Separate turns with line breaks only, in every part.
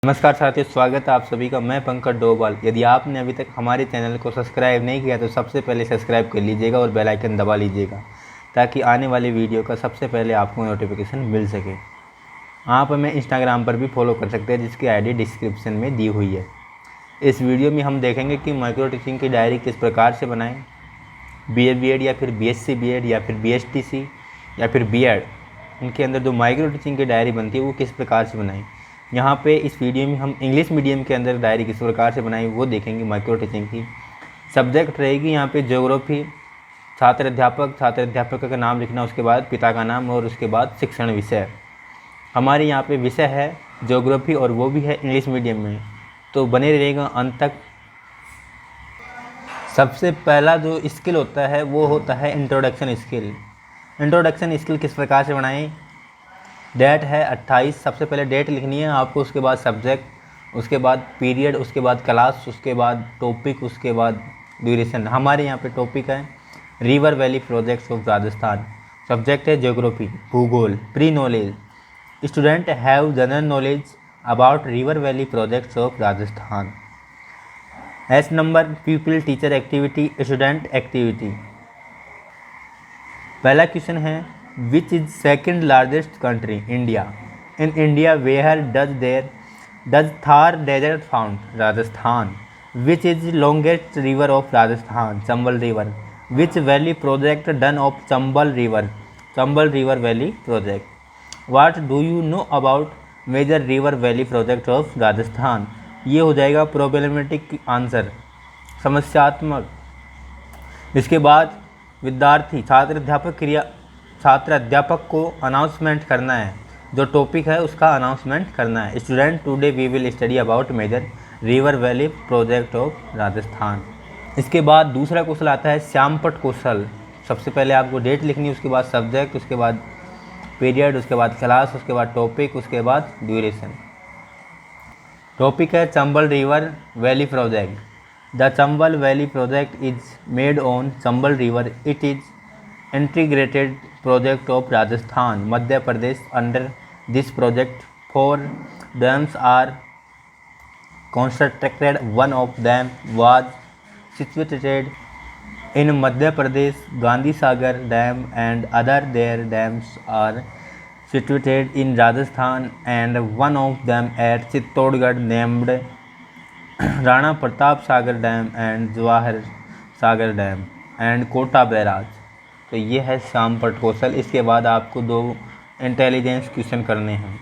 नमस्कार साथियों, स्वागत है आप सभी का। मैं पंकज डोभाल। यदि आपने अभी तक हमारे चैनल को सब्सक्राइब नहीं किया तो सबसे पहले सब्सक्राइब कर लीजिएगा और बेल आइकन दबा लीजिएगा ताकि आने वाली वीडियो का सबसे पहले आपको नोटिफिकेशन मिल सके। आप हमें इंस्टाग्राम पर भी फॉलो कर सकते हैं जिसकी आईडी डिस्क्रिप्शन में दी हुई है। इस वीडियो में हम देखेंगे कि माइक्रो टीचिंग की डायरी किस प्रकार से बनाएं। BA या फिर BSc B.Ed या फिर BSTC या फिर B.Ed, इनके अंदर जो माइक्रो टीचिंग की डायरी बनती है वो किस प्रकार से बनाएं। यहाँ पे इस वीडियो में हम इंग्लिश मीडियम के अंदर डायरी किस प्रकार से बनाई वो देखेंगे। माइक्रो टीचिंग की सब्जेक्ट रहेगी यहाँ पे ज्योग्राफी, छात्र अध्यापक का नाम लिखना, उसके बाद पिता का नाम और उसके बाद शिक्षण विषय। हमारे यहाँ पे विषय है ज्योग्राफी और वो भी है इंग्लिश मीडियम में, तो बने रहेगा अंत तक। सबसे पहला जो स्किल होता है वो होता है इंट्रोडक्शन स्किल। इंट्रोडक्शन स्किल किस प्रकार से बनाएं। डेट है 28। सबसे पहले डेट लिखनी है आपको, उसके बाद सब्जेक्ट, उसके बाद पीरियड, उसके बाद क्लास, उसके बाद टॉपिक, उसके बाद ड्यूरेशन। हमारे यहाँ पे टॉपिक है river valley projects of Rajasthan. Subject है ज्योग्राफी, भूगोल, pre knowledge. Student have general knowledge about river valley projects of Rajasthan. S number people teacher activity student activity. पहला क्वेश्चन है which is second largest country India. In India where does Thar desert found Rajasthan. Which is longest river of Rajasthan Chambal river. Which valley project done of Chambal river valley project. What do you know about major river valley project of Rajasthan. ये हो जाएगा problematic answer, समस्यात्मक। इसके बाद विद्यार्थी छात्र अध्यापक को announcement करना है, जो टॉपिक है उसका अनाउंसमेंट करना है। Student today we will study about major river valley project of Rajasthan. इसके बाद दूसरा क्वेश्चन आता है श्यामपट्ट कौशल। सबसे पहले आपको डेट लिखनी है, उसके बाद सब्जेक्ट, उसके बाद पीरियड, उसके बाद क्लास, उसके बाद टॉपिक, उसके बाद ड्यूरेशन। टॉपिक है Chambal river valley project. The Chambal valley project is made on Chambal river. It is integrated project of Rajasthan, Madhya Pradesh. Under this project, 4 dams are constructed. One of them was situated in Madhya Pradesh, Gandhi Sagar Dam, and other their dams are situated in Rajasthan, and one of them at Chittorgarh named Rana Pratap Sagar Dam and Jawahar Sagar Dam and Kota Barrage। तो ये है श्यामपट्ट कौशल। इसके बाद आपको 2 intelligence question करने हैं।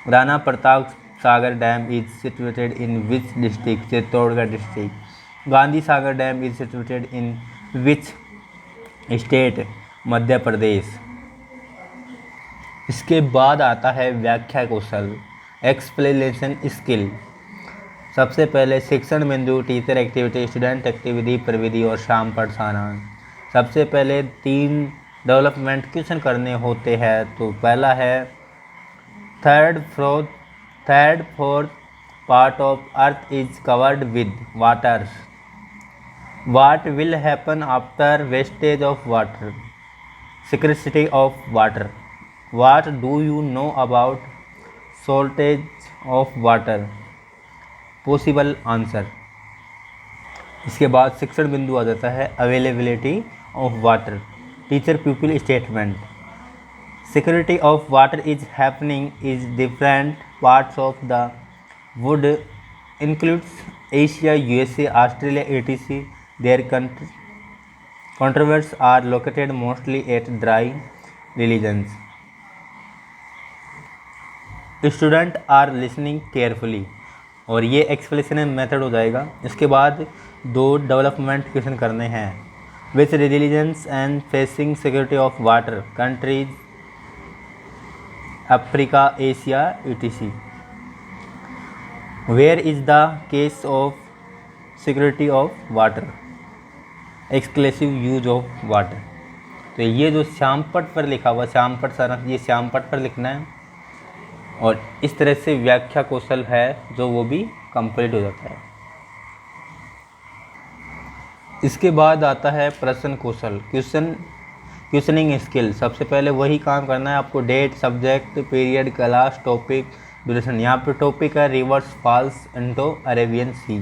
Rana Pratap Sagar dam is situated in which district, Chittorgarh district. Gandhi Sagar dam is situated in which state, Madhya Pradesh. इसके बाद आता है व्याख्या कौशल, एक्सप्लेनेशन स्किल। सबसे पहले शिक्षण बिंदु, टीचर एक्टिविटी, स्टूडेंट एक्टिविटी, प्रविधि और श्यामपट्ट सारांश। सबसे पहले 3 डेवलपमेंट क्वेश्चन करने होते हैं। तो पहला है third fourth part of earth is covered with water. What will happen after wastage of water, scarcity of water. What do you know about shortage of water, possible answer. इसके बाद शिक्षण बिंदु आ जाता है availability of water, teacher pupil statement. Security of water is happening is different parts of the world includes Asia, USA, Australia etc. There controversies are located mostly at dry religions. Student are listening carefully, और ये explanation method हो जाएगा। इसके बाद 2 development question करने हैं। Which religions and facing security of water, countries Africa, Asia etc. Where is the case of security of water, exclusive use of water. तो ये जो श्यामपट्ट पर लिखा हुआ श्यामपट्ट सारांश, ये श्यामपट्ट पर लिखना है, और इस तरह से व्याख्या कौशल है जो वो भी कंप्लीट हो जाता है। इसके बाद आता है प्रश्न कौशल, क्वेश्चनिंग स्किल। सबसे पहले वही काम करना है आपको, date, subject, period, class, topic, duration. यहाँ पे टॉपिक है rivers falls into Arabian sea.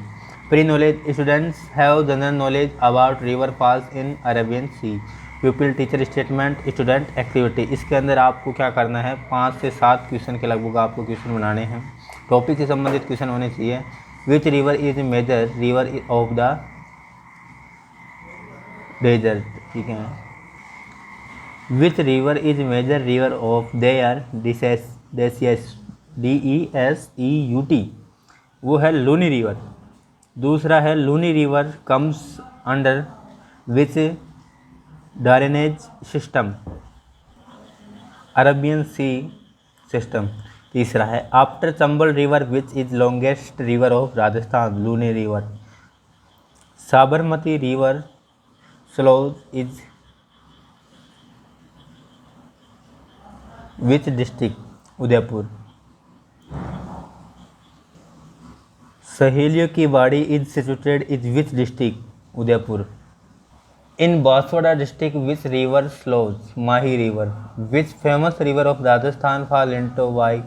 Pre knowledge, students have general knowledge about river falls in Arabian sea. Pupil teacher statement, student activity. इसके अंदर आपको क्या करना है, 5 से 7 क्वेश्चन के लगभग आपको क्वेश्चन बनाने हैं। टॉपिक से संबंधित क्वेश्चन होने चाहिए। Which river is major river of the desert, ठीक है। Which river is major river of there desert, DESEUT, वो है लूनी रिवर। दूसरा है Luni river comes under which drainage system, Arabian sea system. तीसरा है after Chambal river which is longest river of Rajasthan, Luni river. Sabarmati river flows is which district, Udaipur. सहेलियों की बाड़ी is situated is which district, Udaipur. In Banswara district which river flows, Mahi river. Which famous river of Rajasthan fall into bay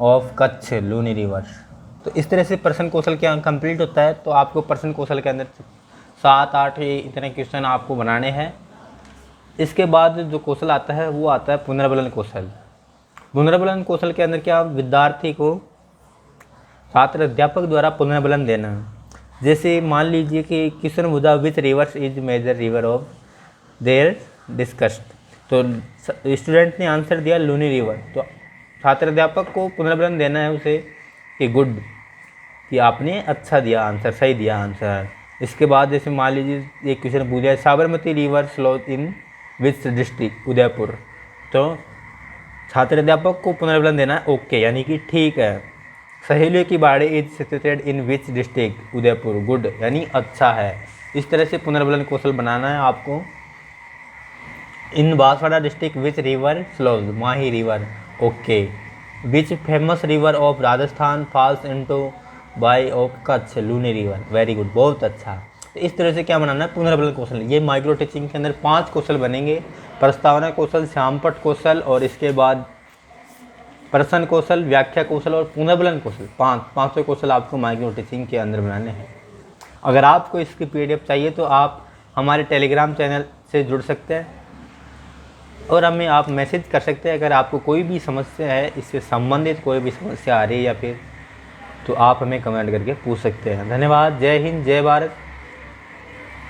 of Kutch, Luni river. तो इस तरह से प्रश्न कौशल क्या complete होता है। तो आपको प्रश्न कौशल के अंदर 7-8 इतने क्वेश्चन आपको बनाने हैं। इसके बाद जो कौशल आता है वो आता है पुनर्बलन कौशल। पुनर्बलन कौशल के अंदर क्या, विद्यार्थी को छात्र अध्यापक द्वारा पुनर्बलन देना। जैसे मान लीजिए कि क्वेश्चन मुद्दा which rivers is major river of there discussed, तो स्टूडेंट ने आंसर दिया लूनी रिवर, तो छात्र अध्यापक को पुनर्बलन देना है उसे कि गुड, कि आपने अच्छा दिया आंसर, सही दिया आंसर। इसके बाद जैसे मान लीजिए एक क्वेश्चन पूछा है Sabarmati river flows in which district, Udaipur, तो छात्र अध्यापक को पुनर्बलन देना है ओके, यानी कि ठीक है। सहेलियों की बाड़ी is situated in which district, Udaipur, good, यानी अच्छा है। इस तरह से पुनर्बलन कौशल बनाना है आपको। In Banswara district which river flows, Mahi river, okay. Which famous river of Rajasthan falls into bay of Kutch, Luni river, very good, बहुत अच्छा। तो इस तरह से क्या बनाना है, पुनर्बलन कौशल। ये माइक्रो टीचिंग के अंदर 5 कौशल बनेंगे, प्रस्तावना कौशल, श्यामपट्ट कौशल, और इसके बाद प्रश्न कौशल, व्याख्या कौशल और पुनर्बलन कौशल। पाँचों कौशल आपको माइक्रो टीचिंग के अंदर बनाने हैं। अगर आपको इसकी PDF चाहिए तो आप हमारे टेलीग्राम चैनल से जुड़ सकते हैं और हमें आप मैसेज कर सकते हैं। अगर आपको कोई भी समस्या है, इससे संबंधित कोई भी समस्या आ रही है या फिर, तो आप हमें कमेंट करके पूछ सकते हैं। धन्यवाद। जय हिंद, जय भारत।